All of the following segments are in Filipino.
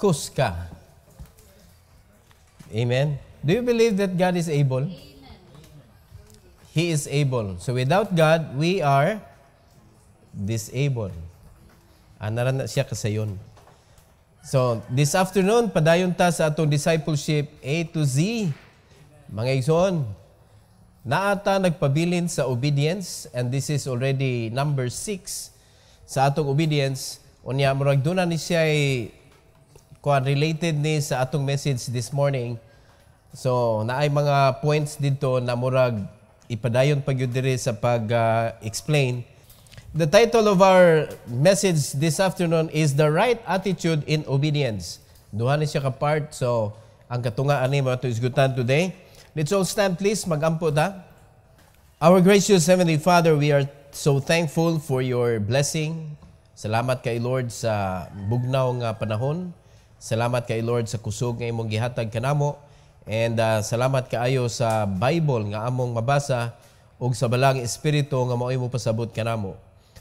makos ka. Amen? Do you believe that God is able? He is able. So without God, we are disabled. Naran na siya kasayon. So this afternoon, padayon ta sa atong discipleship A to Z. Mga igsoon, naata nagpabilin sa obedience, and this is already number 6 sa atong obedience. Unya, murag doon na ni siya related ni sa atong message this morning. So, naay mga points dito na murag ipadayon pag yun diri sa pag-explain. The title of our message this afternoon is The Right Attitude in Obedience. Duha ni siya ka-part, so ang katungaan ni mga to isgutan today. Let's all stand please, mag-ampo ta. Our gracious Heavenly Father, we are so thankful for your blessing. Salamat kay Lord sa bugnaw nga panahon. Salamat kay Lord sa kusog nga imong gihatag kanamo. And salamat kaayo sa Bible nga among mabasa ug sa balang espiritu nga mao imo pasabot kanamo.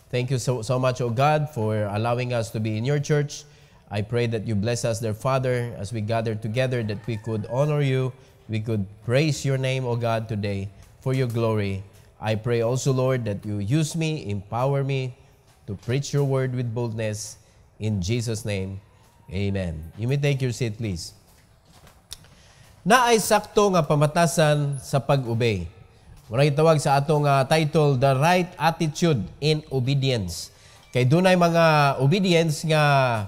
Thank you so much, O God, for allowing us to be in your church. I pray that you bless us, dear Father, as we gather together, that we could honor you, we could praise your name, O God, today for your glory. I pray also, Lord, that you use me, empower me to preach your word with boldness. In Jesus' name, amen. You may take your seat, please. Naay sakto nga pamatasan sa pag-obey. Muna itawag sa atong title, The Right Attitude in Obedience. Kay dunay mga obedience nga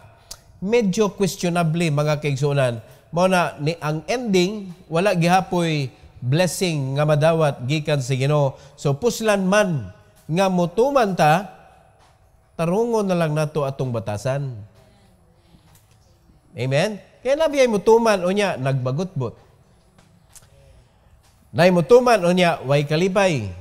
medyo questionable, mga kaigsunan. Mao na ang ending wala gihapoy blessing nga madawat gikan sa Ginoo. So puslan man nga motuman ta, tarungon na lang nato atong batasan. Amen. Kaya nabiyay mutuman unya nagbagutbot. Nay mutuman unya way kalipay.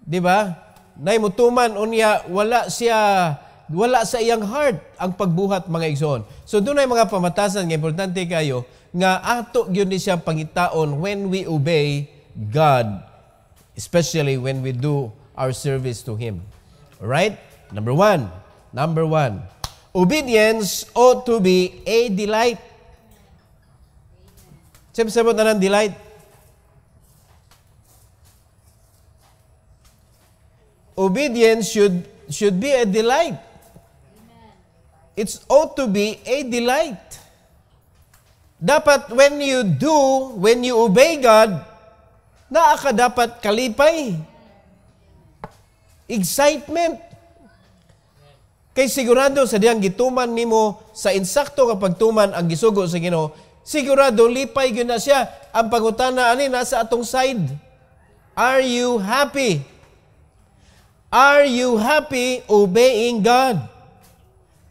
Di ba? Nay mutuman unya wala sa iyang heart ang pagbuhat, mga igsoon. So doon ay mga pamatasan nga importante kayo nga ato gyud ni siya pangitaon when we obey God, especially when we do our service to Him. Alright? Number one. Obedience ought to be a delight. Siyempre sabot na ng delight. Obedience should be a delight. It ought to be a delight. Dapat when you obey God, naa ka dapat kalipay. Excitement. Kay sigurado sa diyang gituman nimo sa insakto nga pagtuman ang gisugo sa Ginoo, sigurado lipay gyud na siya. Ang pangutana ani nasa atong side. Are you happy? Are you happy obeying God?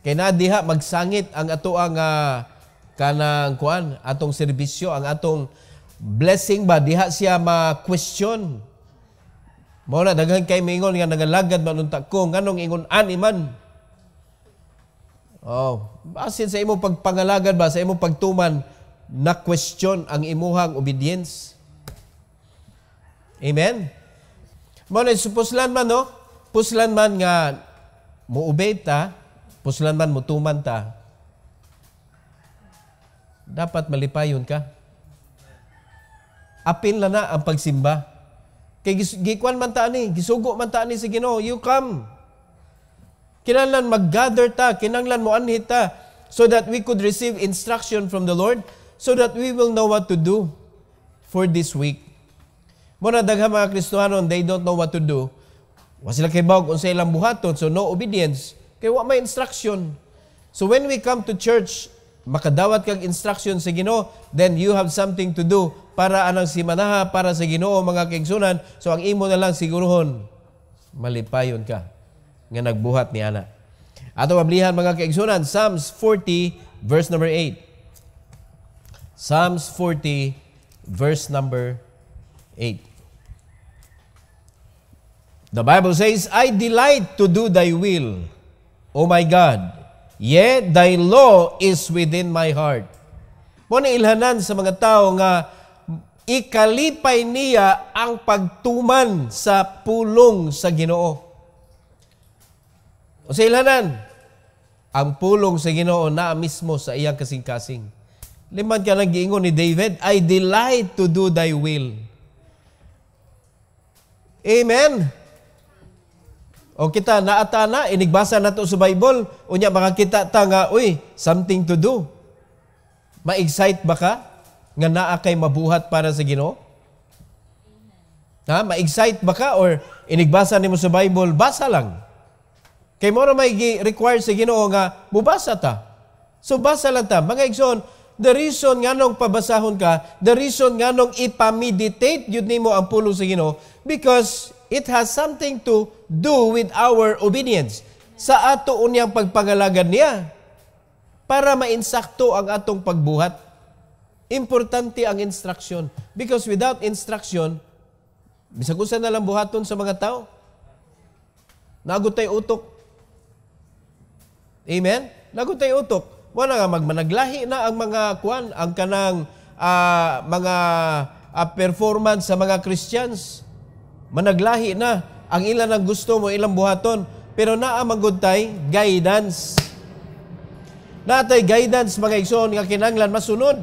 Kay na diha magsangit ang ato ang kanang kuan, atong serbisyo, ang atong blessing ba diha siya ma-question. Mao na daghan kay mingon nga nagalagad man unta ko nganong ingon ani man. Basin sa imong pagpangalagad ba, sa imong pagtuman, na-question ang imuhang obedience. Amen? Muna, puslan man, no? Puslan man nga, mu-obey ta, puslan man, mutuman ta, dapat malipayon ka. Apil na ang pagsimba. Kay gikuan man ta ni, gisugo man ta ni sa Ginoo, you come. Kinahanglan mag-gather ta, kinahanglan mo anhit ta, so that we could receive instruction from the Lord, so that we will know what to do for this week. Muna daghang mga Kristohanon, they don't know what to do. Wa sila kay bawog unsa ilang buhaton, so no obedience. Kay wa may instruction. So when we come to church, makadawat kag instruction sa Ginoo, then you have something to do para anang simanaha para sa Ginoo, mga kaigsunan. So ang imo na lang siguruhon, malipayon ka nga nagbuhat ni ana. Ato mablihan, mga kaigsunan, Psalms 40 verse number 8. Psalms 40 verse number 8. The Bible says, I delight to do thy will, O my God, yet thy law is within my heart. Muna ilhanan sa mga tao nga ikalipay niya ang pagtuman sa pulong sa Ginoo. O sa ilhanan, Ang pulong sa Ginoo naa mismo sa iyang kasing-kasing. Liman ka nang giingon ni David, I delight to do thy will. Amen. O kita naata na, inigbasa na to sa Bible, unya makakita ta nga, something to do. Ma-excite ba ka? Nga naa kay mabuhat para sa Ginoo? Ha? Ma-excite ba ka? Or inigbasa nimo sa Bible, basa lang. Kay mo na may require sa Ginoo nga, mubasa ta. So basa lang ta. Mga igsoon, the reason nga nung pabasahon ka, the reason nga nung ipameditate yun nimo ang pulong sa Ginoo, because it has something to do with our obedience. Sa ato unyang pagpangalagad niya, para mainsakto ang atong pagbuhat. Importante ang instruction. Because without instruction, bisag usa na lang buhaton sa mga tao. Nagutay utok. Amen? Nagutay utok. Wala nga magmanaglahi na ang mga kuan, ang kanang mga performance sa mga Christians. Managlahi na ang ilan ang gusto mo ilang buhaton, pero naa magudtay guidance. Natay guidance mga igsoon nga kinahanglan masunod.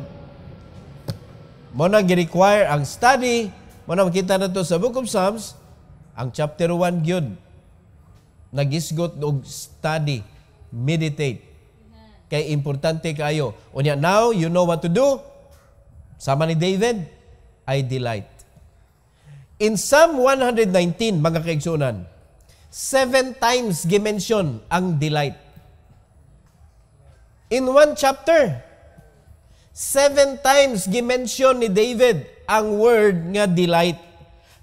Mo na gi-require ang study, mo na makita na to sa Book of Psalms, ang chapter 1 gyud. Nagisgot og study, meditate. Kay importante kayo. Unya now you know what to do. Sama ni David, I delight. In Psalm 119, mga kaigsunan, 7 times gi-mention ang delight. In one chapter, 7 times gi-mention ni David ang word nga delight.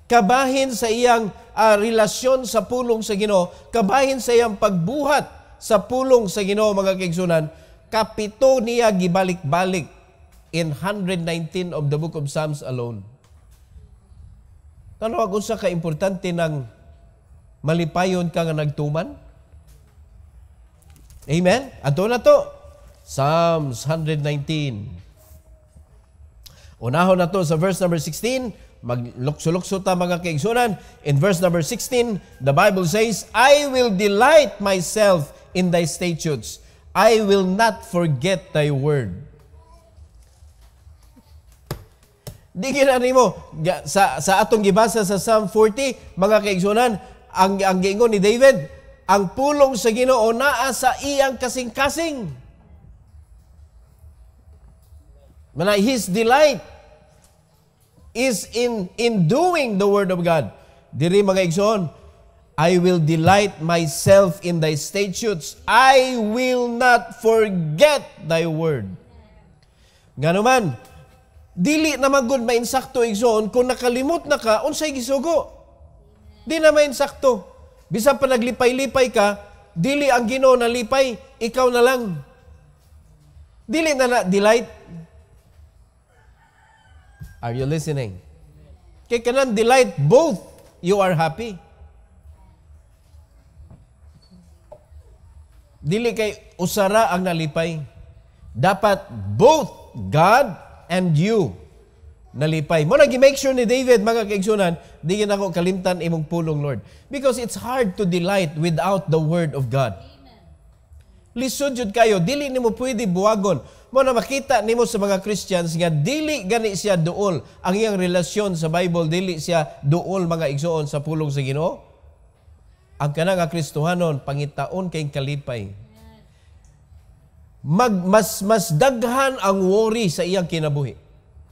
Kabahin sa iyang relasyon sa pulong sa Ginoo, kabahin sa iyang pagbuhat sa pulong sa Ginoo, mga kaigsunan, kapito niya gibalik-balik in 119 of the Book of Psalms alone. Tanawag unsa ka importante ng malipayon ka nga nagtuman? Amen? Ato na to. Psalms 119. Unahon na to sa verse number 16. Maglukso-lukso ta mga kaigsunan. In verse number 16, the Bible says, I will delight myself in thy statutes. I will not forget thy word. Di ginani mo, sa atong gibasa sa Psalm 40, mga kaigsunan, ang giingon ni David, ang pulong sa Ginoo naa sa iyang kasing-kasing. His delight is in doing the Word of God. Diri mga igsoon, I will delight myself in thy statutes. I will not forget thy word. Nga naman, dili naman gud mainsakto igsoon kung nakalimot na ka, unsay gisugo. Di na mainsakto. Bisan pa naglipay-lipay ka, dili ang Ginoo nalipay, ikaw na lang. Dili na delight. Are you listening? Kaya kanan delight, both you are happy. Dili kay usara ang nalipay. Dapat both God and you nalipay. Mo nag-make sure ni David, mga kaigsunan, di na ako kalimtan imong pulong, Lord. Because it's hard to delight without the Word of God. Lisod jud kayo, dili nimo pwede buwagon. Mo na makita nimo sa mga Christians nga dili gani siya duol ang iyang relasyon sa Bible, dili siya duol mga igsoon sa pulong sa Ginoo. Ang kanang Kristohanon pangitaon kay kalipay. Mas daghan ang worry sa iyang kinabuhi.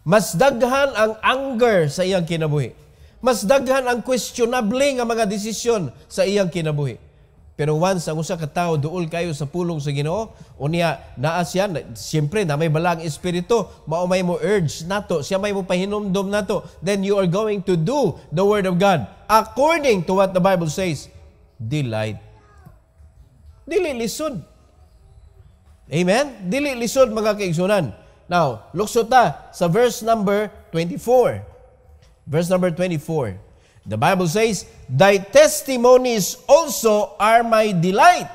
Mas daghan ang anger sa iyang kinabuhi. Mas daghan ang questionable nga mga desisyon sa iyang kinabuhi. Pero once ang usa ka tawo duol kayo sa pulong sa Ginoo, unya naa siya, siyempre na may balang espiritu, mao may mo urge nato, siya may mo pahinumdom nato, then you are going to do the Word of God according to what the Bible says. Delight. Dili lisod. Amen? Dili lisod mga kaigsunan. Now, lukso ta sa verse number 24. Verse number 24. The Bible says, thy testimonies also are my delight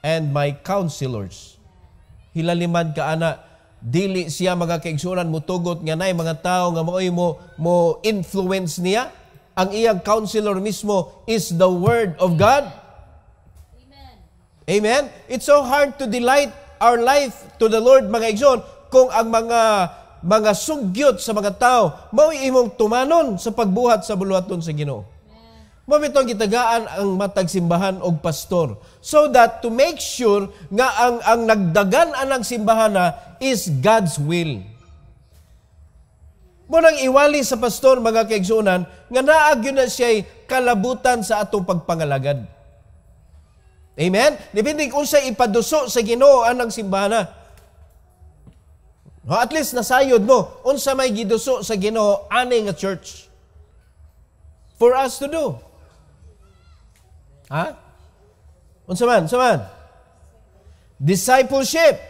and my counselors. Hilaliman ka ana, dili siya mga kaigsunan mutugot nga nay mga tao nga maoy mo influence niya. Ang iyang counselor mismo is the Word of God. Amen. Amen? It's so hard to delight our life to the Lord, mga igsoon, kung ang mga sugyot sa mga tao mao imong tumanon sa pagbuhat sa buluhaton sa Ginoo. Mao bitong gitagaan ang matag simbahan og pastor, so that to make sure nga ang nagdagan anang simbahana is God's will. Mo nang iwali sa pastor, mga kaigsuonan, nga naag yun na siya'y kalabutan sa atong pagpangalagad. Amen? Depende kung sa'y ipaduso sa Ginoo anang simbahana. At least nasayod mo, unsa may giduso sa Ginoo ani nga church for us to do. Ha? Unsa man? Discipleship.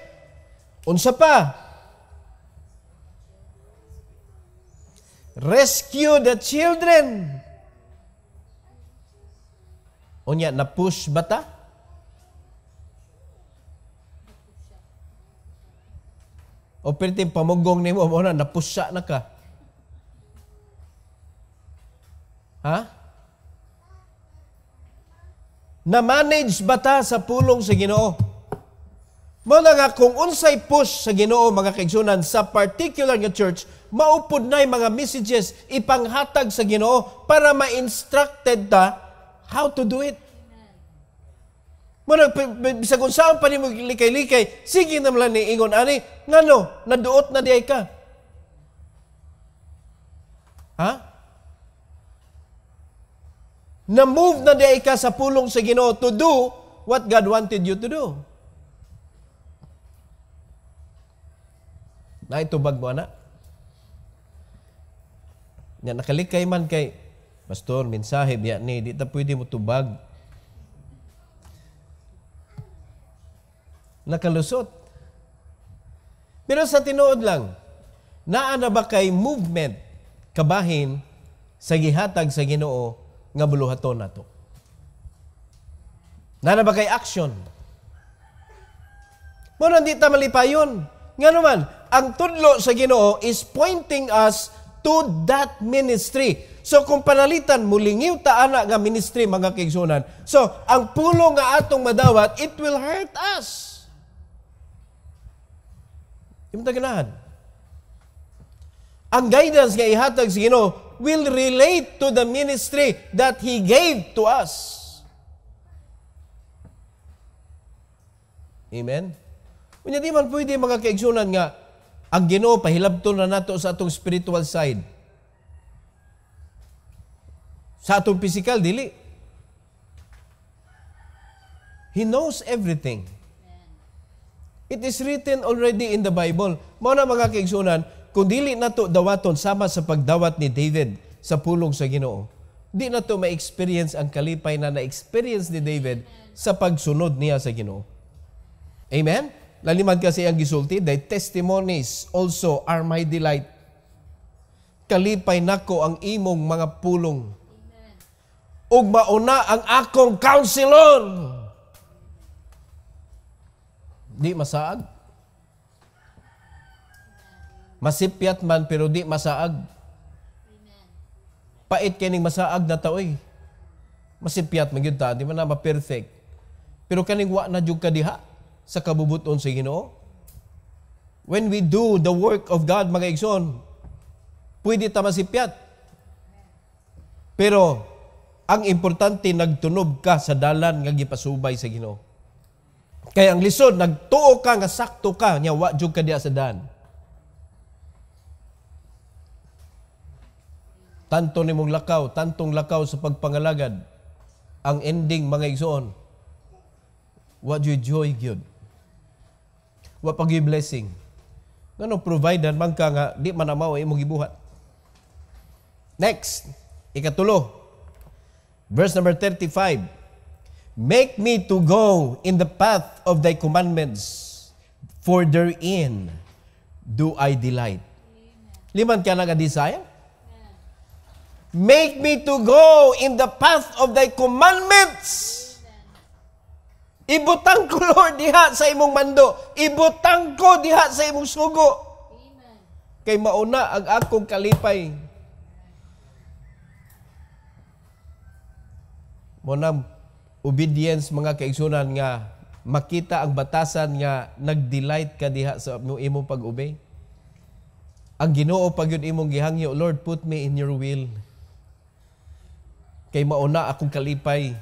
Unsa pa? Rescue the children. Unya, na-push ba ta? O pwede pamugong ni mo na napusya na ka. Ha? Na-manage ba ta sa pulong sa Ginoo? Mo na nga kung unsay push sa Ginoo, mga kaigsunan, sa particular nga church, maupod na yung mga messages ipanghatag sa Ginoo para ma-instructed ta how to do it. Mo na, bisag kung saan pa ni mo likay-likay, sige naman ni ingon, ani, ngano, naduot na diay ka. Ha? Na-move na diay ka sa pulong sa Ginoo to do what God wanted you to do. Na itubag mo, anak. Nga nakalikay man kay, Pastor, mensahe biya ni, di ta pwede mo tubag. Nakalusot. Pero sa tinuod lang, naa na ba kay movement, kabahin, sa gihatag sa Ginoo, nga buluhaton nato? Naa na ba kay action? Mo nang di ta malipayon. Nga naman, ang tudlo sa Ginoo is pointing us to that ministry. So kung panalitan, mulingiw ta ana nga ministry, mga kaigsunan. So, ang pulong nga atong madawat, it will hurt us. Yung taganahan. Ang guidance nga ihatag sa Ginoo will relate to the ministry that He gave to us. Amen? Kunya di man pwede, mga kaigsunan, nga ang Ginoo pahilabton na nato sa atong spiritual side. Sa atong physical, dili. He knows everything. It is written already in the Bible. Mao na, mga kaigsunan, kung dili nato dawaton sama sa pagdawat ni David sa pulong sa Ginoo, di nato ma-experience ang kalipay na na-experience ni David sa pagsunod niya sa Ginoo. Amen? Laliman kasi ang gisulti, thy testimonies also are my delight. Kalipay nako ang imong mga pulong. Ug mauna ang akong counselor. Di masaag. Masipyat man pero di masaag. Pait kining masaag na taoy. Masipyat man gyud ta, di man na ma-perfect. Pero kaning wa na jud kadiha sa kabubuton sa Ginoo. When we do the work of God, mga igsoon, pwede ta masipyat. Pero ang importante, nagtunob ka sa dalan nga gipasubay sa Ginoo. Kaya ang lisod, nagtuo ka nga sakto ka, nya wa jud ka diha sa daan. Tanto nimong lakaw, tantong lakaw sa pagpangalagad, ang ending, mga igsoon, wa jud joy gyud. Wa pag blessing. Ngano provider man ka nga di man amaw imong gibuhat. Next, ikatulo. Verse number 35. Make me to go in the path of thy commandments, for therein do I delight. Liman ka naga-desire? Make me to go in the path of thy commandments. Ibutang ko, Lord, diha sa imong mando. Ibutang ko diha sa imong sugo. Amen. Kay mauna ang akong kalipay. Monam obedience, mga kaigsunan, nga makita ang batasan nga nag-delight ka diha sa imong pag-obey. Ang Ginoo pag yun imong gihangyo, Lord, put me in your will. Kay mauna akong kalipay.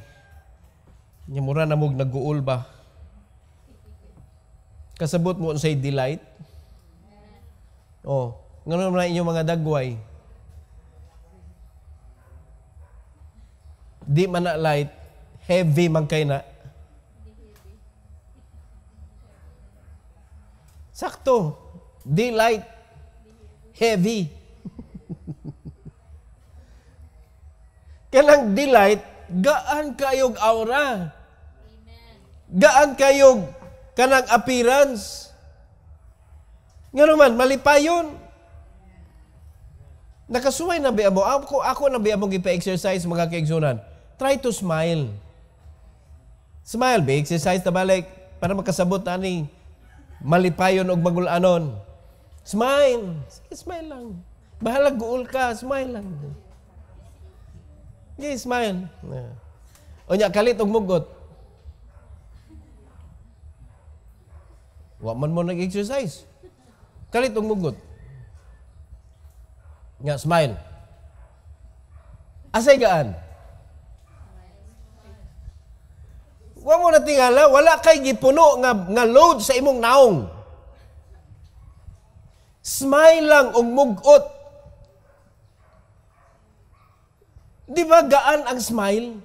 Nya mura na mog nag-uul ba? Kasabot mo unsay delight? Oh, ngano man inyong mga dagway? Di man na light, heavy man kay na. Sakto. Di light, heavy. Kanang delight, gaan kayog aura. Gaan kayog kanang appearance. Nga naman, malipayon. Nakasuway na biya mo. Ako na biya mong ipa-exercise mga kaigsunan. Try to smile. Smile, be. Exercise na balik para makasabot na ni malipayon o magulanon. Smile. Sige, smile lang. Bahala, guul ka. Smile lang. Okay, smile. O niya, kalit og mugot. Wa man mo nag-exercise. Kalit og mugot. Nga, smile. Asay gaan? Wa mo na tingala, wala kay gipuno nga load sa imong naong. Smile lang og mugot. Di ba gaan ang smile?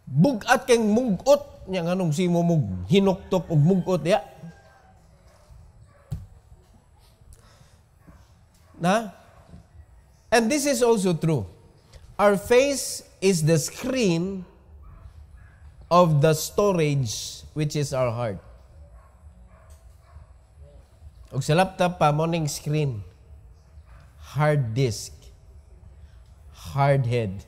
Bugat kang mugot. Nya nganong si mo mug hinuktop og mugot ya. Na? And this is also true. Our face is the screen of the storage which is our heart. Og sa laptop pa mo ning screen. Hard disk. Hard head.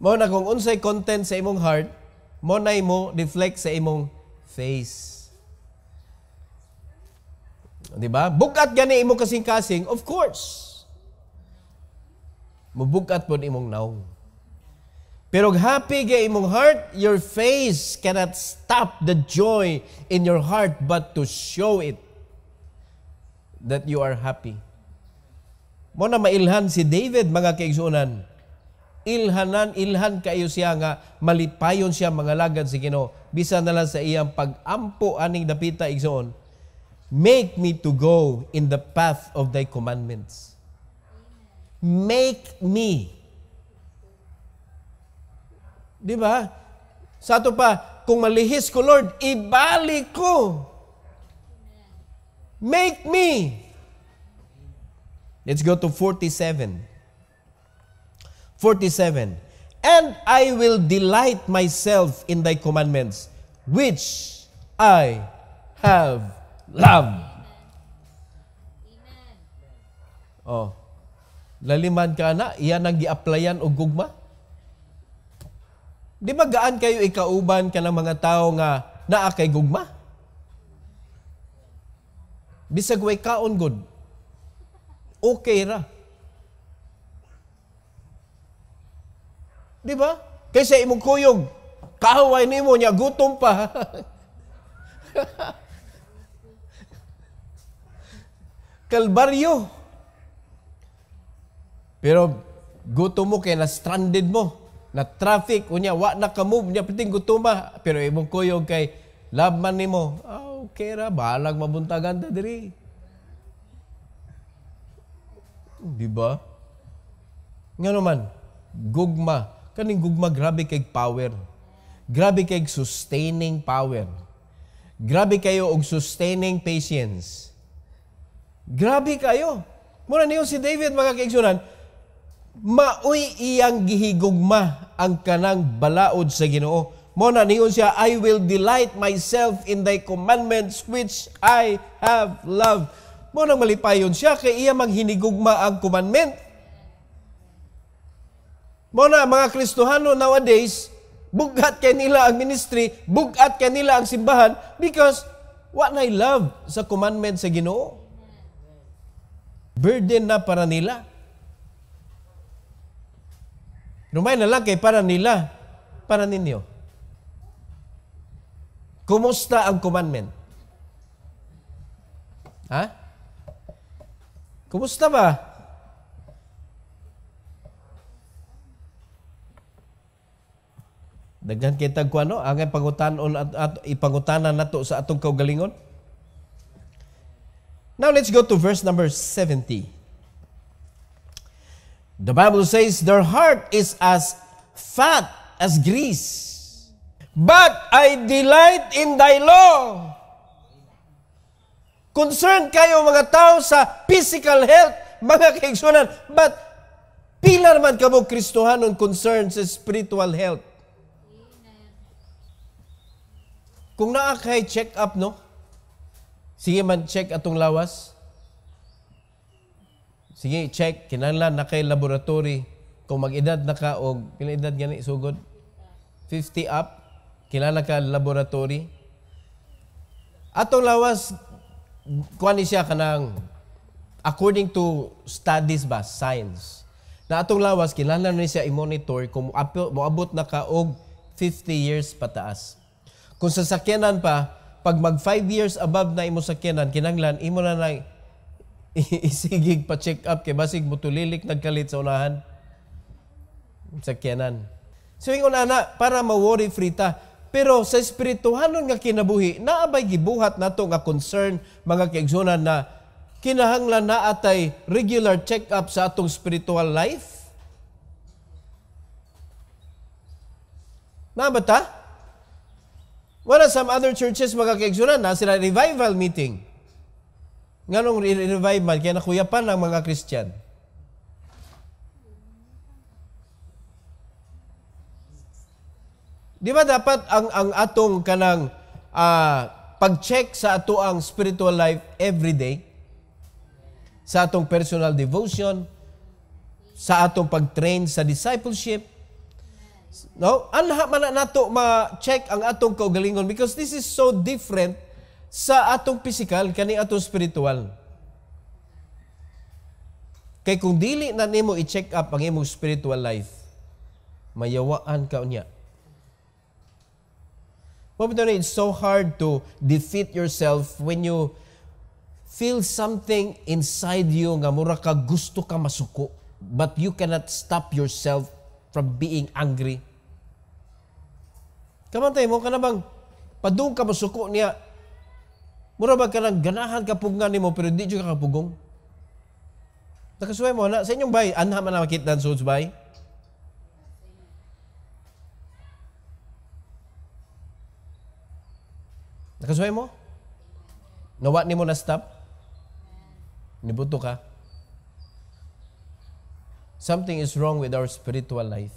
Mo na kung unsay content sa imong heart, mo na mo reflect sa imong face. Di ba? Bugat gani imo kasing-kasing, of course. Mubugat po imong naong. Pero happy ga imong heart, your face cannot stop the joy in your heart but to show it that you are happy. Mo na mailhan si David, mga kaigsunan. Ilhan kayo siya nga malipayon siya mga lagad si Ginoo. Bisan na lang sa iyang pag-ampo aning dapita igsoon. Make me to go in the path of thy commandments. Make me. Di ba? Sa ato pa, kung malihis ko, Lord, ibalik ko. Make me. Let's go to 47. 47. And I will delight myself in thy commandments, which I have loved. Amen. Oh. Laliman ka na, iyan ang gi-applyan og gugma. Di ba gaan kayo ikauban ka ng mga tao nga naa kay gugma? Bisag way kaon good. Okay ra. Di ba? Kaysa imong kuyog, kahaway nimo niya, gutom pa. Kalbaryo. Pero gutom mo kaya na-stranded mo, na-traffic, unya, wa na ka-move, niya piting gutoma. Pero imong kuyog kay labman nimo, okay ra, bahalag mabuntagan ta diri. Di ba? Nga naman, gugma. Kaning gugma, grabe kay power. Grabe kay sustaining power. Grabe kayo og sustaining patience. Grabe kayo. Muna niyo si David, mga kaigsunan, maoy iyang gihigugma ang kanang balaod sa Ginoo. Muna niyo siya, I will delight myself in thy commandments which I have loved. Muna malipayon siya, kay iya maghinigugma ang commandment. Muna mga Kristohano nowadays, bugat kay nila ang ministry, bugat kay nila ang simbahan because what I love sa commandment sa Ginoo. Burden na para nila. Rumay na lang kay para nila, para ninyo. Kumusta ang commandment? Ha? Kumusta ba? Daghan kita ko ano, ang pangutanon at ipangutanan nato sa atong kaugalingon. Now let's go to verse number 70. The Bible says, their heart is as fat as grease, but I delight in thy law. Concerned kayo mga tao sa physical health, mga kaigsunan, but pila naman kamo Kristohanon concerned sa spiritual health. Kung naa kay check up, no? Sige man check atong lawas. Sige, check. Kinahanglan na kay laboratory. Kung mag-edad na ka o pila edad gani sugod? 50 up. Kinahanglan ka laboratory. Atong lawas, kuha ni siya kanang according to studies ba, science. Na atong lawas, kinahanglan ni siya i-monitor kung moabot na ka og 50 years pataas. Kung sa sakyanan pa, pag mag 5 years above na imo sakyanan, kinahanglan imo na isigig pa check up kay basig mutulilik nagkalit sa unahan sakyanan. So ingon ana para ma-worry free ta. Pero sa espirituhanon nga kinabuhi, naabay gibuhat nato nga concern mga kaigsunan na kinahanglan na atay regular check up sa atong spiritual life. Na ba ta? Wala some other churches mga kaigsunan na sila revival meeting. Nganong revival kaya nakuyapan ng mga Christian. Di ba dapat ang atong kanang pag-check sa ato ang spiritual life every day? Sa atong personal devotion, sa atong pag-train sa discipleship. No? Anha man nato ma-check ang atong kaugalingon because this is so different sa atong physical kani atong spiritual. Kay kung dili na nimo i-check up ang imong spiritual life, mayawaan ka unya. It's so hard to defeat yourself when you feel something inside you nga mura ka gusto ka masuko, but you cannot stop yourself from being angry. Kamantay mo ka na bang padung ka masuko niya, mura ba ka nang ganahan kapugngan nimo pero di ka kapugong? Nakasuway mo na sa inyong bay, anha man na makita sa bay? Nakasuway mo? Nawa ni mo na stop? Nibuto ka? Something is wrong with our spiritual life.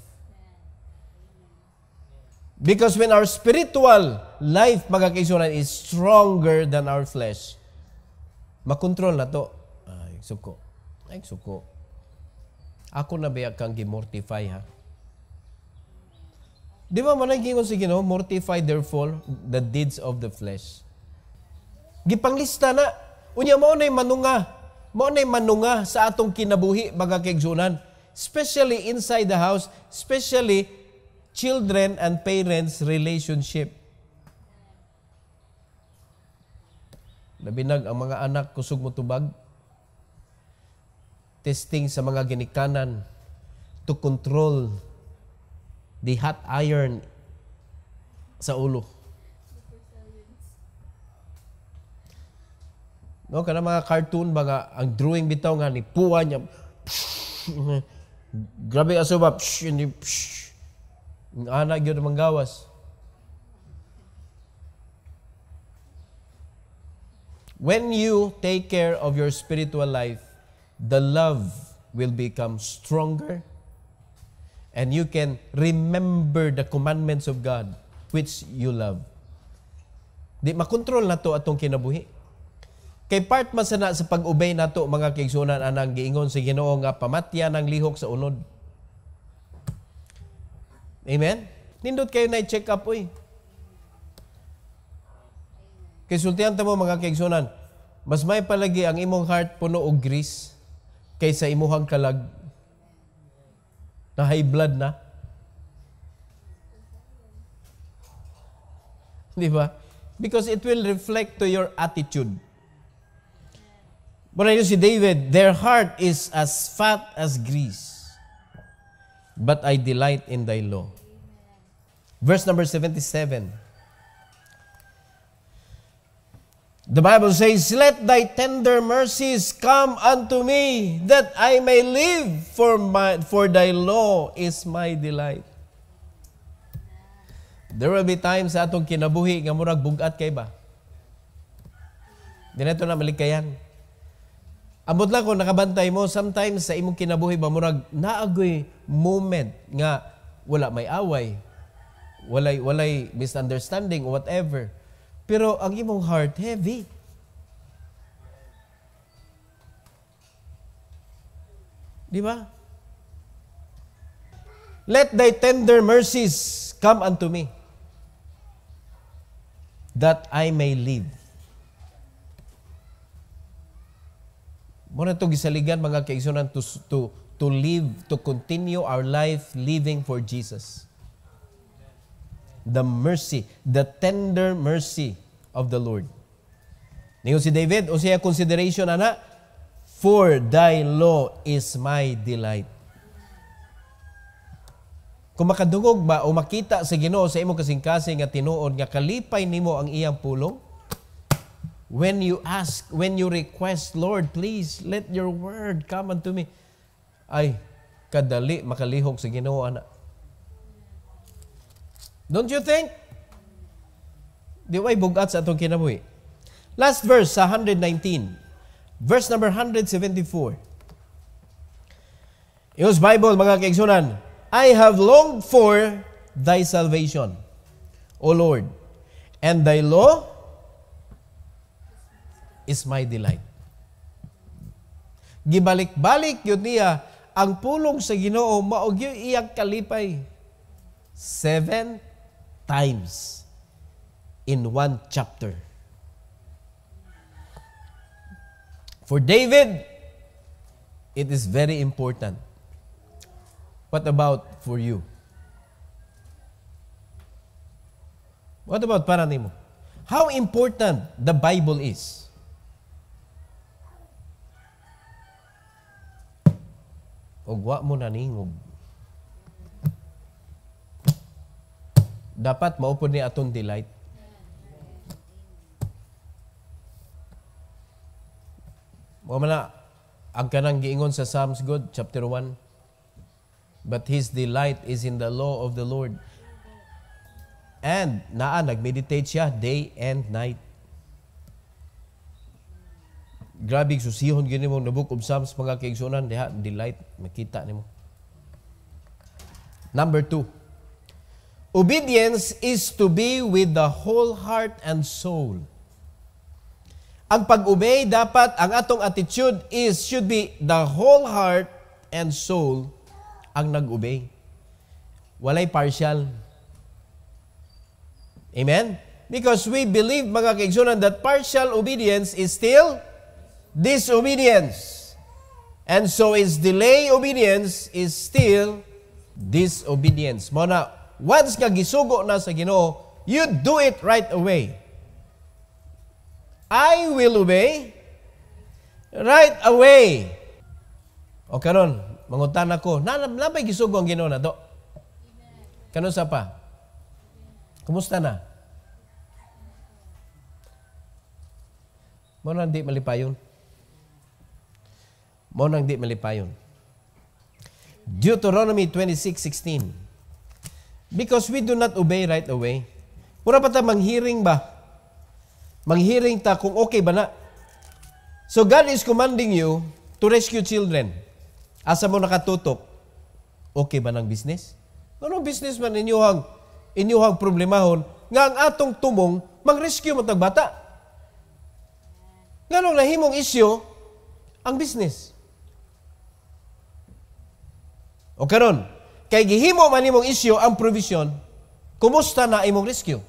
Because when our spiritual life, mga kaisunan, is stronger than our flesh, makontrol na to. Ay, suko. Ay, suko. Ako na ba kang gimortify, ha? Di ba managing sige, no? Mortify therefore the deeds of the flesh. Gipanglista na. Unya, maunay manunga. Maunay manunga sa atong kinabuhi, mga kaigsunan. Especially inside the house, especially children and parents relationship. Labinag ang mga anak kusog mo tubag. Testing sa mga ginikanan to control the hot iron sa ulo. No, kana mga cartoon mga ang drawing bitaw nga ni puwa niya. Grabe aso ba? Anak gyud manggawas. When you take care of your spiritual life, the love will become stronger. And you can remember the commandments of God which you love. Di makontrol na to atong kinabuhi. Kay part man sana sa pag-obey nato mga kaigsunan anang giingon sa Ginoo nga pamatya ng lihok sa unod. Amen? Nindot kayo na i-check up, oy. Kay sultihan ta mo mga kaigsunan, mas may palagi ang imong heart puno og grease kaysa imuhang kalag na high blood na. Di ba? Because it will reflect to your attitude. Muna yun si David, their heart is as fat as grease, but I delight in thy law. Verse number 77. The Bible says, let thy tender mercies come unto me, that I may live, for thy law is my delight. There will be times sa atong kinabuhi nga murag bugat kay ba? Di na ito na malikayan. Ambot lang kung nakabantay mo, sometimes sa imong kinabuhi ba, murag naagoy moment nga wala may away, walay misunderstanding, whatever. Pero ang imong heart, heavy. Di ba? Let thy tender mercies come unto me, that I may live. Muna ito gisaligan mga kaigsunan to live, to continue our life living for Jesus. The mercy, the tender mercy of the Lord. Ngayon si David, o siya consideration ana, for thy law is my delight. Kung makadungog ba o makita sa Ginoo sa imong kasing-kasing nga tinuod nga kalipay nimo ang iyang pulong, when you ask, when you request, Lord, please, let your word come unto me, ay, kadali makalihog sa Ginoo ana. Don't you think? Di way bugat sa atong kinabuhi. Last verse sa 119. Verse number 174. Yung Bible, mga kaigsunan, I have longed for thy salvation, O Lord, and thy law is my delight. Gibalik-balik yun niya ang pulong sa Ginoo, maog yung iyang kalipay 7 times in 1 chapter. For David, it is very important. What about for you? What about para nimo? How important the Bible is? Ugwa mo naningog. Dapat maupod ni atong delight. Mo man ang kanang giingon sa Psalms God chapter 1. But his delight is in the law of the Lord. And nagmeditate siya day and night. Grabe susihon gini mo na book of Psalms mga kaigsunan, diha delight makita nimo. Number 2. Obedience is to be with the whole heart and soul. Ang pag-obey dapat ang atong attitude should be the whole heart and soul ang nag-obey. Walay partial. Amen? Because we believe mga kaigsunan that partial obedience is still disobedience. And so is delay obedience is still disobedience. Muna, once ka gisugo na sa Ginoo, you do it right away. I will obey right away. O karon, mangutan ako, nabay gisugo ang Ginoo na to? Kanon sa pa? Kumusta na? Mo nang di malipayon. Mo nang di malipayon. Deuteronomy 26:16. Because we do not obey right away. Pura pa ta manghiring ba? Manghiring ta kung okay ba na. So God is commanding you to rescue children. Asa mo nakatutok? Okay ba ng business? Ano business man inyuhang problemahon nga ang atong tumong mang-rescue mo tag bata? Nga nung nahimong isyo ang business. O karon, kay gihimo man imong isyo ang provision, kumusta na imong rescue?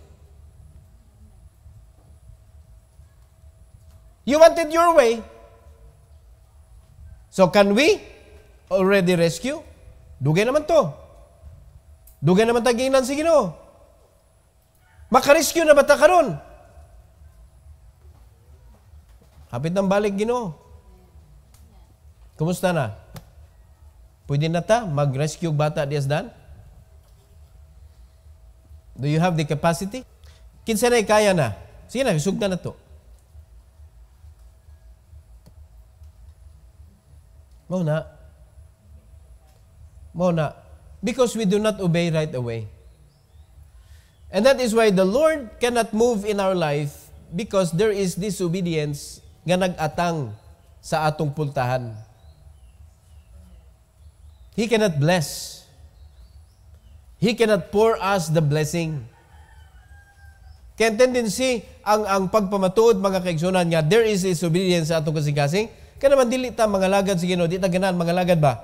You wanted your way. So can we already rescue? Dugay naman to. Dugay naman taginan si Ginoo. Makarescue na bata karon. Hapit ng balik Ginoo. Kumusta na? Pwede na ta mag-rescue bata di asdan? Do you have the capacity? Kinsa na kaya na? Sige na, sugdan na to. Mao na. Because we do not obey right away. And that is why the Lord cannot move in our life because there is disobedience nga nag-atang sa atong pultahan. He cannot bless. He cannot pour us the blessing. Kaya tendency, ang pagpamatuod mga kaigsunan nga, there is disobedience sa atong kasing-kasing, kaya naman dili ta mga lagad sa Ginoo, di ta ganahan mga lagad ba?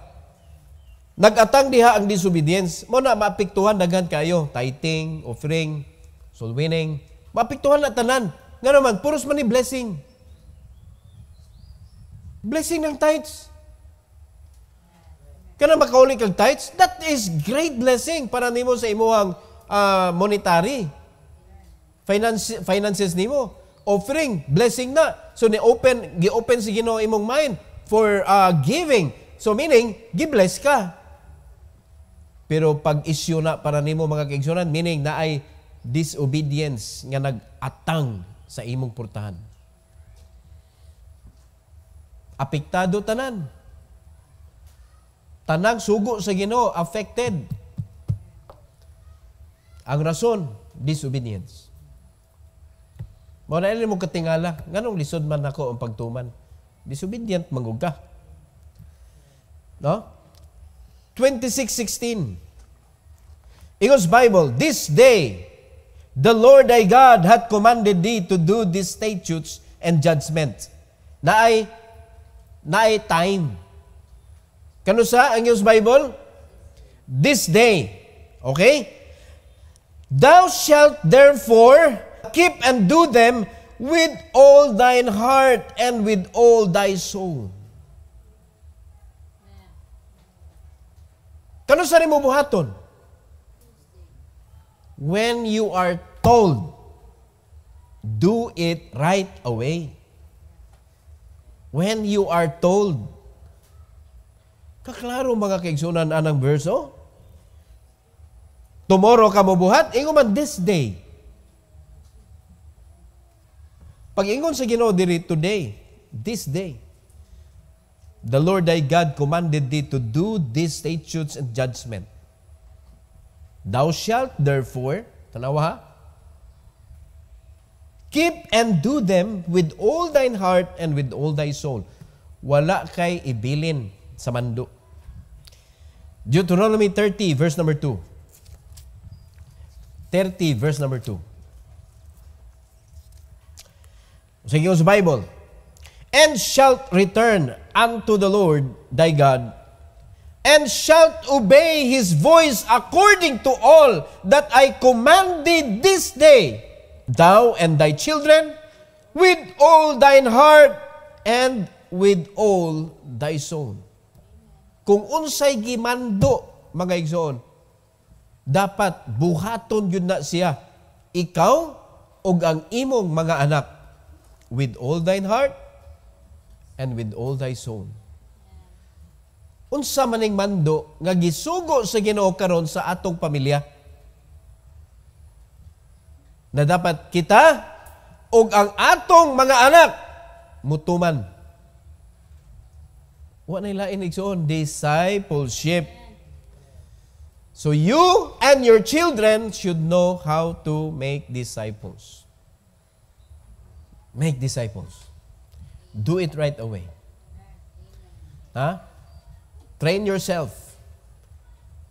Nag-atang diha ang disobedience, mo na maapektuhan daghan kayo, tithing, offering, soul winning, maapektuhan na tanan. Nga naman, puros man ni blessing. Blessing ng tithes. Kana makauli kag tithes, that is great blessing para nimo sa imuhang monetary finances nimo. Offering, blessing na. So gi-open si Ginoo imong mind for giving. So meaning, gi-bless ka. Pero pag issue na para nimo mga kaigsunan, meaning na ay disobedience nga nag-atang sa imong purtahan. Apektado tanan. Tanang sugo sa Ginoo affected. Ang rason, disobedience. Mao na mo katingala, nganong lisod man ako ang pagtuman. Disobedient mangug ka. No? 26:16. Ingos Bible, this day the Lord thy God hath commanded thee to do these statutes and judgment. Naay time. Kano sa ang Ingos Bible? This day. Okay? Thou shalt therefore keep and do them with all thine heart and with all thy soul. Kano sa mo buhaton? When you are told, do it right away. When you are told. Kaklaro mga kaigsunan anang verso. Tomorrow ka mo buhat, ingon man this day. Pag ingon sa Ginoo diri today, this day, the Lord thy God commanded thee to do these statutes and judgment. Thou shalt therefore, tanawa ha, keep and do them with all thine heart and with all thy soul. Wala kay ibilin sa mando. Deuteronomy 30, verse number 2. 30, verse number 2. Sige sa Bible. And shalt return unto the Lord thy God, and shalt obey His voice according to all that I commanded this day, thou and thy children, with all thine heart and with all thy soul. Kung unsay gimando, mga igsoon, dapat buhaton yun na siya, ikaw ug ang imong mga anak, with all thine heart and with all thy soul. Unsa maning mando nga gisugo sa Ginoo karon sa atong pamilya, na dapat kita ug ang atong mga anak mutuman. Wa nay lain igsoon, discipleship. So you and your children should know how to make disciples. Make disciples. Do it right away. Ha? Train yourself.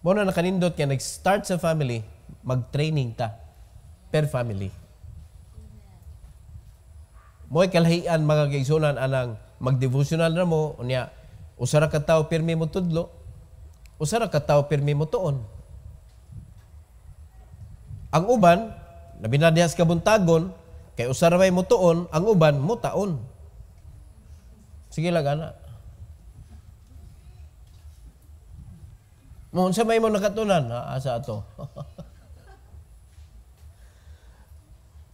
Muna nakanindot ka, nag-start sa family, mag-training ta per family. Mo'y kalahian mga kaigsunan anang mag-devotional na mo, unya, usara ka tao pirmi mo tudlo, usara ka tao pirmi mo tuon. Ang uban, na binadihas ka buntagon, kay usara may mo tuon, ang uban mo taon. Sige lang, anak. Mo sa may mo nakatunan, asa ato.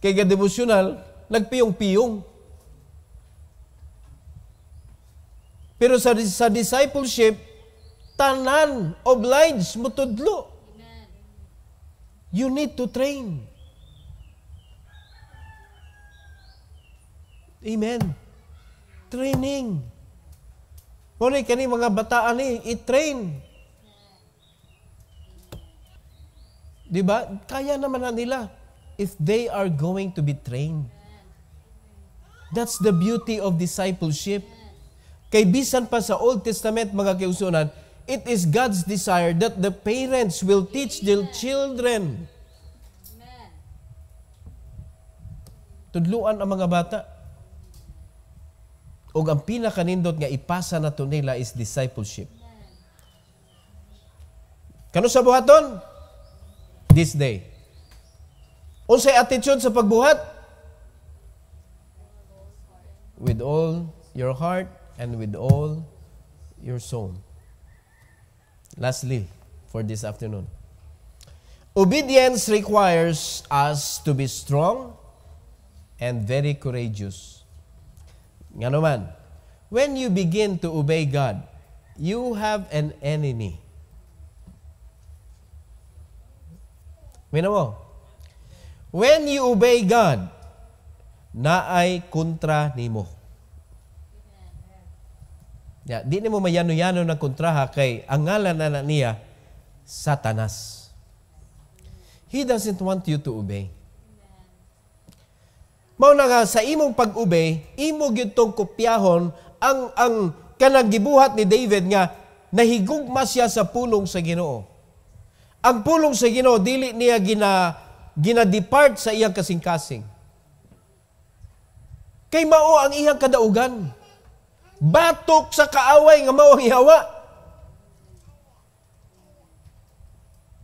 Kay ka-devotional, nagpiyong-piyong. Pero sa discipleship, tanan, oblige, mutudlo. You need to train. Amen. Training. Kung kani mga bataan ni, i-train. Diba? Kaya naman na nila if they are going to be trained. That's the beauty of discipleship. Kay bisan pa sa Old Testament, mga kiusunan, it is God's desire that the parents will teach their children. Tudluan ang mga bata. O ang pinakanindot nga ipasa na to nila is discipleship. Kano sa buhaton? This day. Unsay attitude sa pagbuhat? With all your heart and with all your soul. Lastly, for this afternoon. Obedience requires us to be strong and very courageous. Nga naman, when you begin to obey God, you have an enemy. Mina mo, when you obey God, naay kontra nimo. Ya, di nimo mayano-yano na kontraha kay ang ngalan na niya, Satanas. He doesn't want you to obey. Mao na nga sa imong pag-obey, imo gyud tong kopyahon ang kanang gibuhat ni David nga nahigugma siya sa pulong sa Ginoo. Ang pulong sa Ginoo dili niya gina-depart sa iyang kasing-kasing. Kay mao ang iyang kadaugan. Batok sa kaaway nga mao ang ihawa.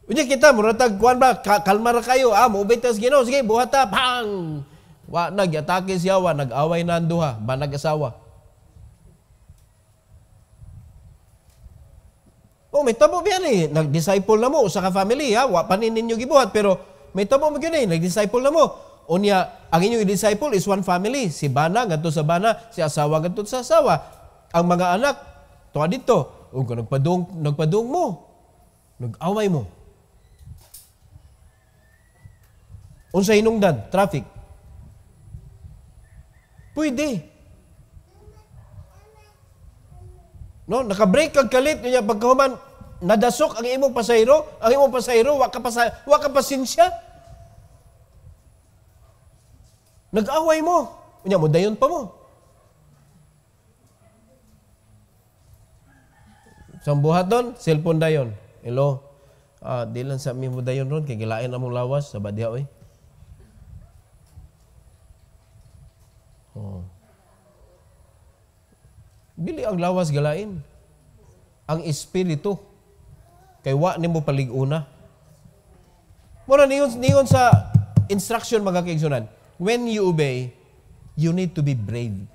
Unya kita muratag kuan ba kalma ra kayo, moobey ta sa Ginoo, sige buhata, pang. Wa nag-atake siya, wa nag-away na ang duha, ba nag-asawa. May tabo ba yan eh, nag-disciple na mo sa ka-family ha, wa pa ninyo gibuhat, pero may tabo mo yun eh, nag-disciple na mo. Unya, ang inyong i-disciple is one family, si Bana, ganito sa Bana, si asawa, ganito sa asawa. Ang mga anak, tuwa dito, kung nagpadung mo, nag-away mo. Unsa hinungdan, traffic. Pwede. No, naka-break kag kalit niya pagkahuman nadasok ang imong pasahero, wa ka pasensya. Nag-away mo. Unya mo dayon pa mo. Sang buhaton, cellphone dayon. Hello. Di lang sa mi mo dayon ron kay gilain among lawas sa badiha oy. Dili ang lawas galain. Ang espiritu. Kay wa nimo palig-una. Mura niyon sa instruction mga kaigsunan. When you obey, you need to be brave.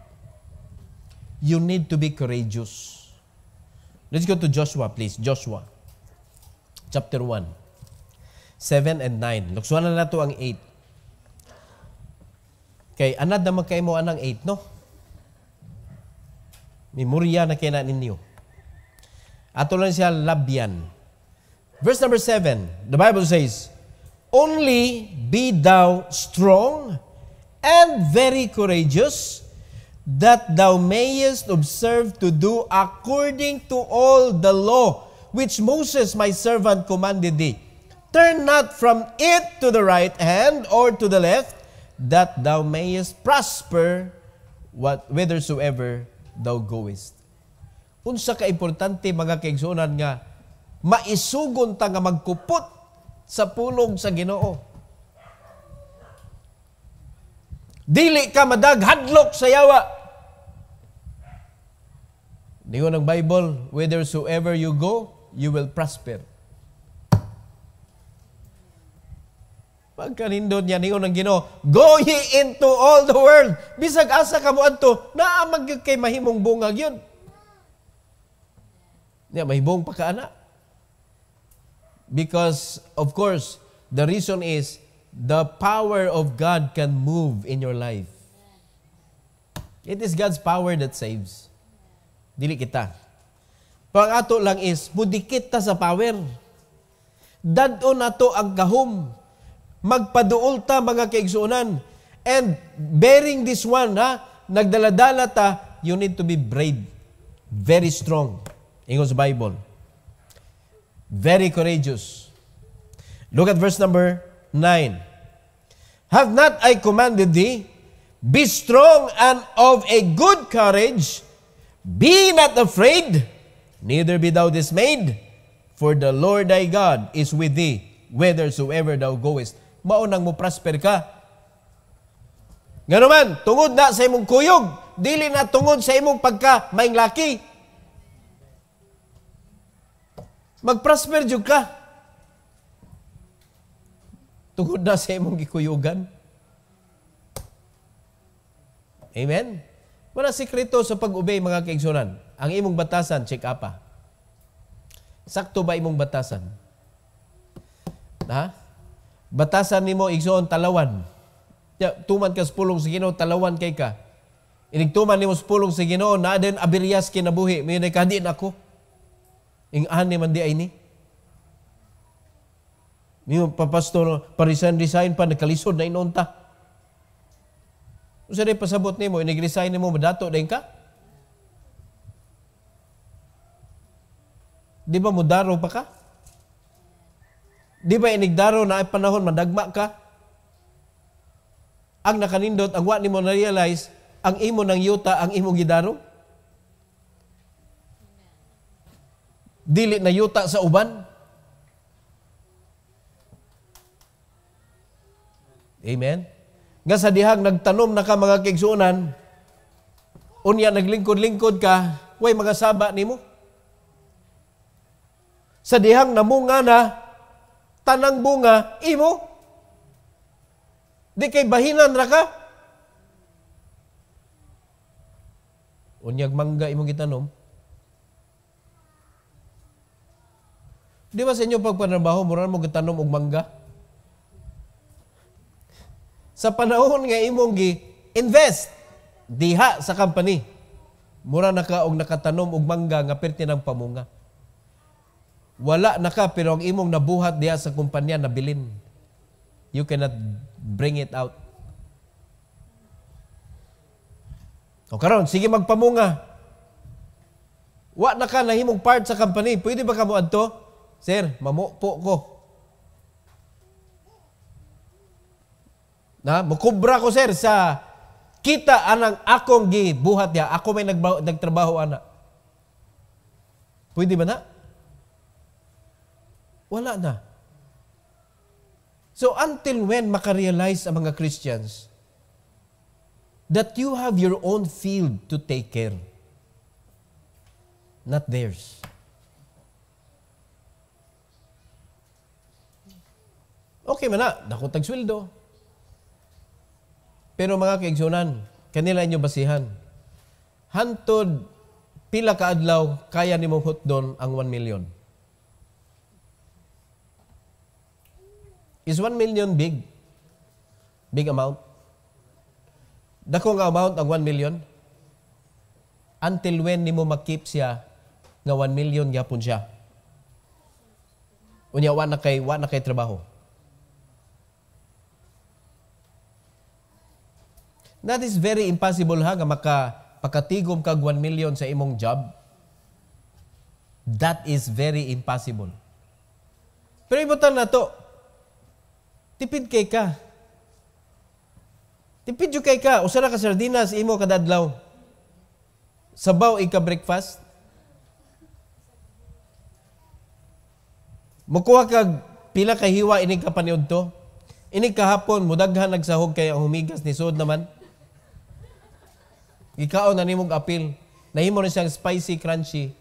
You need to be courageous. Let's go to Joshua, please. Joshua. Chapter 1. 7 and 9. Luksuan na nato ang 8. Kay anad naman kayo mo anang 8, no? Memorya na kaya na ninyo. Ato lang siya labyan. Verse number 7, the Bible says, only be thou strong and very courageous, that thou mayest observe to do according to all the law which Moses my servant commanded thee. Turn not from it to the right hand or to the left, that thou mayest prosper whithersoever thou goest. Unsa ka importante mga kaigsuonan nga maisugon ta nga magkupot sa pulong sa Ginoo. Dili ka madaghadlok sa yawa. Ningon ang Bible, whithersoever you go, you will prosper. Pagkanindot niya, ningon ang Ginoo, go ye into all the world. Bisag asa ka mo adto, naamag kay mahimong bungag yun. Niya, mahibong pa ka, anak. Because, of course, the reason is, the power of God can move in your life. It is God's power that saves. Dili kita. Pang ato lang is, mudikit ta sa power. Dadon nato ang gahom. Magpaduol ta mga kaigsuonan. And bearing this one, nagdaladala ta, you need to be brave. Very strong. Ingon sa Bible. Very courageous. Look at verse number 9. Have not I commanded thee? Be strong and of a good courage. Be not afraid, neither be thou dismayed. For the Lord thy God is with thee, whithersoever thou goest. Maunang mo prosper ka. Nga naman, tungod na sa imong kuyog, dili na tungod sa imong pagka maing laki. Mag-prosper jud ka. Tungod na sa imong gikuyugan. Amen? Wala sikreto sa pag-obey, mga kaigsunan. Ang imong batasan, check up pa. Sakto ba imong batasan? Ha? Batasan nimo igsoon talawan. Tuman ka sa pulong sa Ginoo, talawan kay ka. Inigtuman nimo sa pulong sa Ginoo, na din abiryas kinabuhi, may nakadin ako. Ing-ani man di ay ni. Yung papastor, parisan-resign pa, nagkalisod na inunta. Kung saan pasabot nimo, inigresign nimo, madato din ka? Di ba mudaro pa ka? Di ba inigdaro na ay panahon, madagma ka? Ang nakanindot, ang wa nimo na-realize, ang imo ng yuta, ang imo gidaro? Dili na yuta sa uban? Amen? Nga sa dihang nagtanom na ka mga kaigsuonan, unya naglingkod-lingkod ka, way mga saba nimo. Sa dihang namunga na, tanang bunga, imo. Di kay bahinan ra ka. Unyag mangga imo gitanom. Di ba sa inyo pagpanarbaho, mura mo gitanom og mangga? Sa panahon nga imong gi-invest diha sa company, mura na ka og nakatanom og mangga nga perti ng pamunga. Wala na ka, pero ang imong nabuhat diha sa kumpanya nabilin. You cannot bring it out. O karon, sige magpamunga. Wa na ka nahimong part sa company. Pwede ba ka mo adto? Sir, mamupo ko. Mukubra ko, sir, sa kita anang akong gibuhat niya. Ako may nagtrabaho, ana. Pwede ba na? Wala na. So until when makarealize ang mga Christians that you have your own field to take care, not theirs. Okay man na, dako tag sweldo. Pero mga kaigsunan, kanila inyo basihan. Hantod, pila ka adlaw, kaya ni mong hutdon ang 1 million. Is 1 million big? Big amount? Dakong amount ang 1 million? Until when ni mo makip siya nga 1 million yapon siya? Unya, wa na kay trabaho. That is very impossible nga makapatigom kag 1 million sa imong job. That is very impossible. Pero ibutan na to, tipid kay ka. Tipid yung kay ka. Usara ka sardinas, imo kadadlaw. Sabaw ika breakfast. Mukuha kag pila ka hiwa inig kapaniod to. Inig kahapon, mudaghan nagsahog kay ang humigas ni Sod naman. Ikaw na nimong apil. Nahimo na siyang spicy, crunchy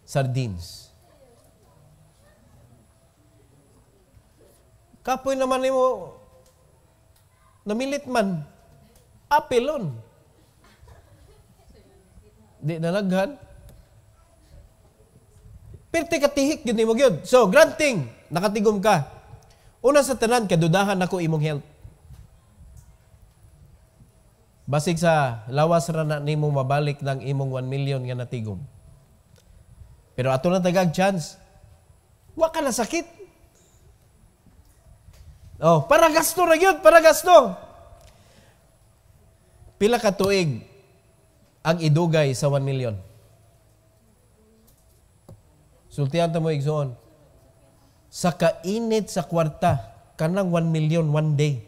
sardines. Kapoy naman nimo namilit man. Apilon. Di nalaghan. Perti katihik yun nimo gyud. So, granting, nakatigom ka. Una sa tanan, kadudahan ako imong health. Basig sa lawas ra na nimo mabalik ng imong 1 million nga natigom. Pero ato na tagag chance. Wa ka na sakit. Oh, para gasto ra gyud, para gasto. Pila ka tuig ang idugay sa 1 million? Sultihan ta mo igsoon. Sa kainit sa kwarta, kanang 1 million one day.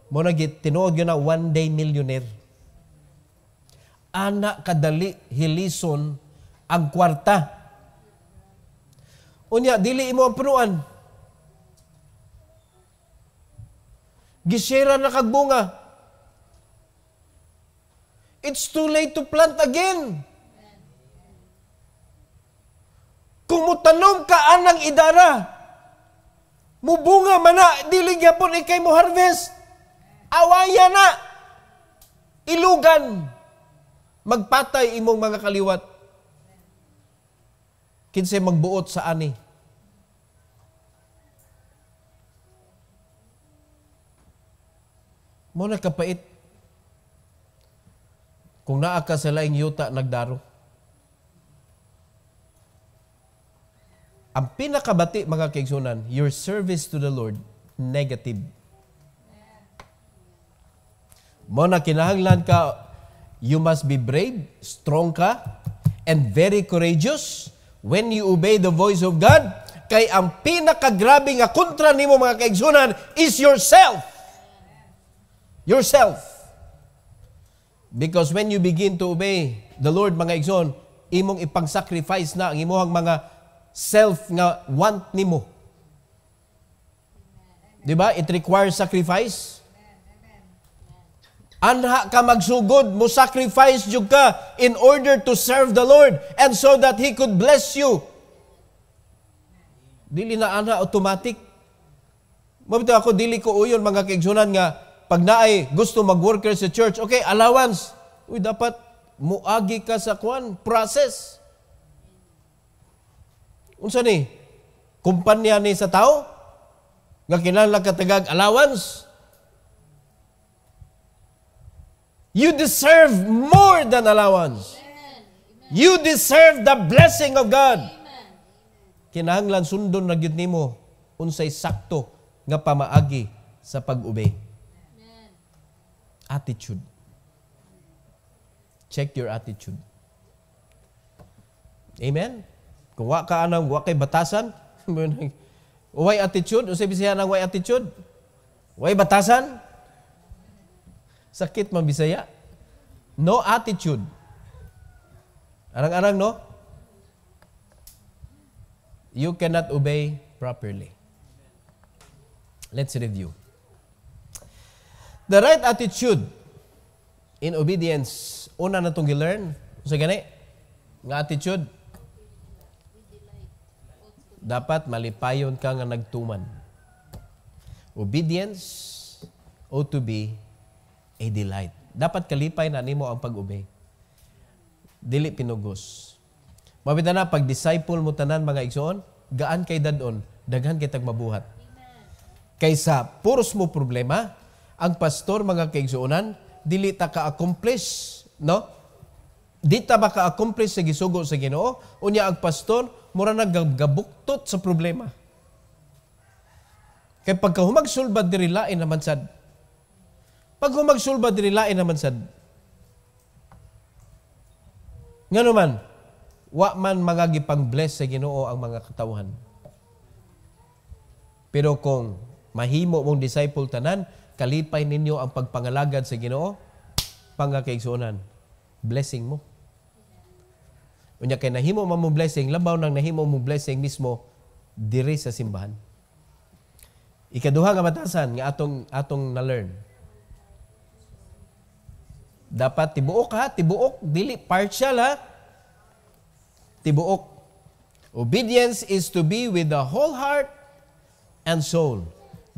Mo na tinuod yun na 1 day millionaire. Ana kadali hilison ang kwarta. Unya, dili imo ang punuan. Gisera na kagbunga. It's too late to plant again. Kung mutanom ka anang idara, mubunga man na, dili gyapon ikay mo harvest. Awaya na. Ilugan. Magpatay imong mga kaliwat. Kinsay magbuot sa ani. Mo na kapait. Kung naa ka sa laing yuta nagdaro. Ang pinakabati mga kaigsunan, your service to the Lord, negative. Mo na kinahanglan ka, you must be brave, strong ka, and very courageous when you obey the voice of God. Kay ang pinakagrabe nga kontra nimo mga kaigsunan is yourself. Yourself. Because when you begin to obey the Lord mga igsoon, imong ipang-sacrifice na ang imuhang mga self nga want nimo. Diba? It requires sacrifice. Anha ka magsugod, mo sacrifice jud ka in order to serve the Lord and so that He could bless you. Dili na ana automatic. Mabito ako, dili ko uyon mga kaigsunan nga pag naay gusto mag-worker sa church, okay, allowance. Uy, dapat muagi ka sa process. Unsa ni? Kumpanya ni sa tao? Nga kinahanglan ka tagag allowance? You deserve more than allowance. You deserve the blessing of God. Kinahanglan sundon na gyud nimo unsay sakto nga pamaagi sa pag-obey. Attitude. Check your attitude. Amen? Kung wa ka anang, wa kay batasan, way attitude, unsay Bisaya nang way attitude? Way batasan? Sakit man Bisaya. No attitude. Arang-arang, no? You cannot obey properly. Let's review. The right attitude in obedience, una na itong gilearn. Sa gani, nga attitude, dapat malipayon ka nga nagtuman. Obedience ought to be a delight. Dapat kalipay na nimo ang pag-obey. Dili pinugos. Mabita na, pag disciple mo tanan mga igsoon, gaan kay dadon, daghan kay tagmabuhat. Kaysa puros mo problema, ang pastor mga kaigsuonan, dili ta ka-accomplish, no? Di ta maka-accomplish sa gisugo sa Ginoo, unya ang pastor mura nagabuktot sa problema. Kay pagka humagsulbad diri lain naman sad. Pag humagsulbad diri lain naman sad. Ngano man, wa man magagipang-bless sa Ginoo ang mga katawhan. Pero kung mahimo mong disciple tanan, kalipay ninyo ang pagpangalagad sa Ginoo, pangakaigsuonan, blessing mo. Unya kay nahimo man mo blessing, labaw nang nahimo mo blessing mismo diri sa simbahan. Ikaduha nga batasan nga atong na-learn. Dapat tibuok ha, tibuok, dili partial ha. Tibuok. Obedience is to be with the whole heart and soul.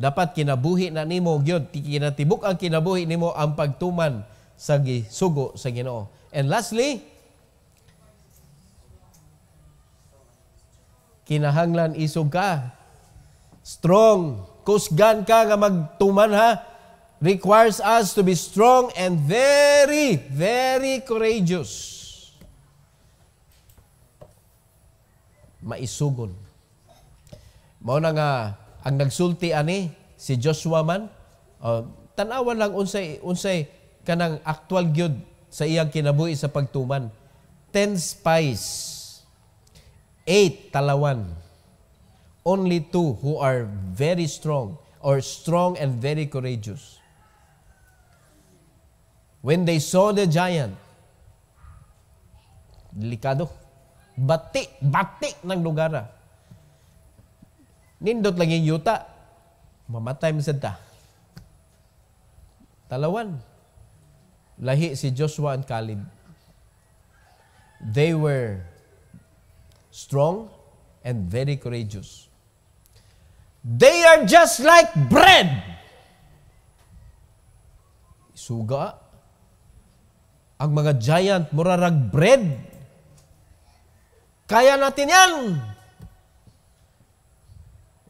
Dapat kinabuhi na nimo gyud, kinatibuk ang kinabuhi nimo ang pagtuman sa gisugo sa Ginoo. And lastly, kinahanglan isog ka Strong. Kusgan ka nga magtuman ha. Requires us to be strong and very, very courageous. Maisugon. Mao na nga ang nagsulti ani si Joshua man. Tanawan lang unsay kanang actual gyud sa iyang kinabuhi sa pagtuman. 10 spies, 8 talawan. Only 2 who are very strong or strong and very courageous. When they saw the giant, delikado. Bati ng lugar. Nindot lang yung yuta. Mamatay mo ta. Talawan. Lahi si Joshua and Caleb. They were strong and very courageous. They are just like bread. Suga. Ang mga giant, murarag bread. Kaya natin yan.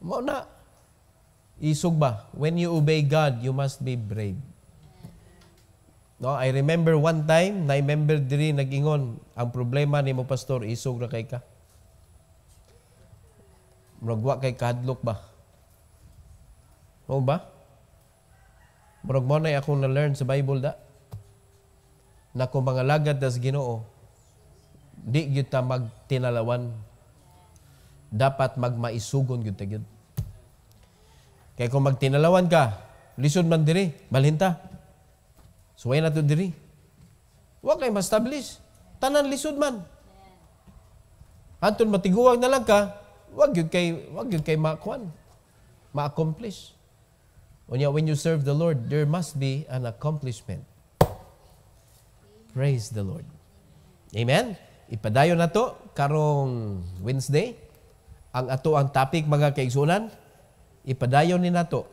Mo na. Isog ba? When you obey God, you must be brave. No, I remember one time, na-remember diri nag-ingon, ang problema ni mo pastor, isog ra kay ka. Muragwa kay kahadlok ba? O ba? Murag mo na akong na-learn sa Bible da. Na kung mga lagad das Ginoo, di gyud ta magtinalawan. Dapat magmaisugon gyud ta gyud. Kaya kung magtinalawan ka, lisod man diri, balhin ta. Suway na to diri. Wa kay ma-establish. Tanan lisod man. Anton matiguwag na lang ka, wag gyud kay makuan, ma-accomplish. Unya, when you serve the Lord, there must be an accomplishment. Praise the Lord. Amen? Ipadayon na to karong Wednesday. Ang topic mga kaigsunan, ipadayon ni nato.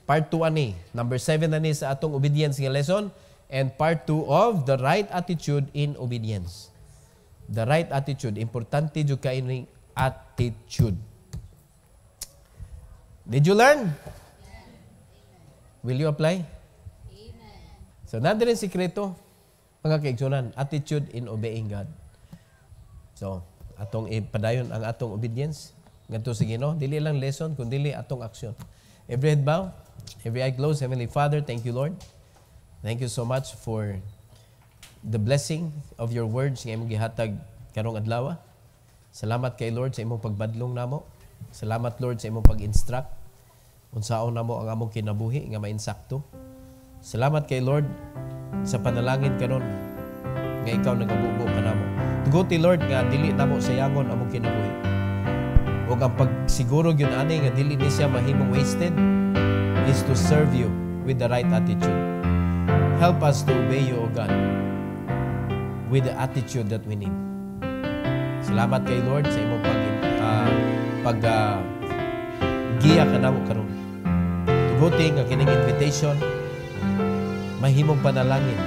Part 2 ani, number 7 ani sa atong obedience nga lesson, and part 2 of the right attitude in obedience. The right attitude, importante jud kay attitude. Did you learn? Will you apply? Amen. So, nandun rin sikreto, mga kaigsunan, attitude in obeying God. So, atong ipadayon ang atong obedience. Ngadto sa Ginoo, dili lang lesson, kundi atong aksyon. Every head bow, every eye closed. Heavenly Father, thank you, Lord. Thank you so much for the blessing of your words nga imong gihatag karong adlaw. Salamat kay Lord sa imong pagbadlong namo. Salamat, Lord, sa imong pag-instruct unsaon namo ang among kinabuhi nga mainsakto. Salamat kay Lord sa panalangin karon nga ikaw nagabubo kanamo. Tuguti, Lord, nga dili namo sayangon among kinabuhi. O ang pagsiguro gyud ani nga dili ni siya mahimong wasted is to serve you with the right attitude. Help us to obey you, O God, with the attitude that we need. Salamat kay Lord sa imong giya kanamo karon. Tuguti nga kining invitation mahimong panalangin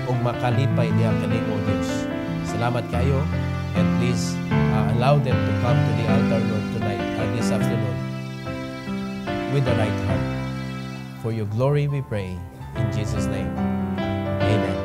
ug makalipay diha kanimo, O Dios. Salamat kayo, and please allow them to come to the altar, Lord, tonight or this afternoon with the right heart. For your glory we pray. In Jesus' name, amen.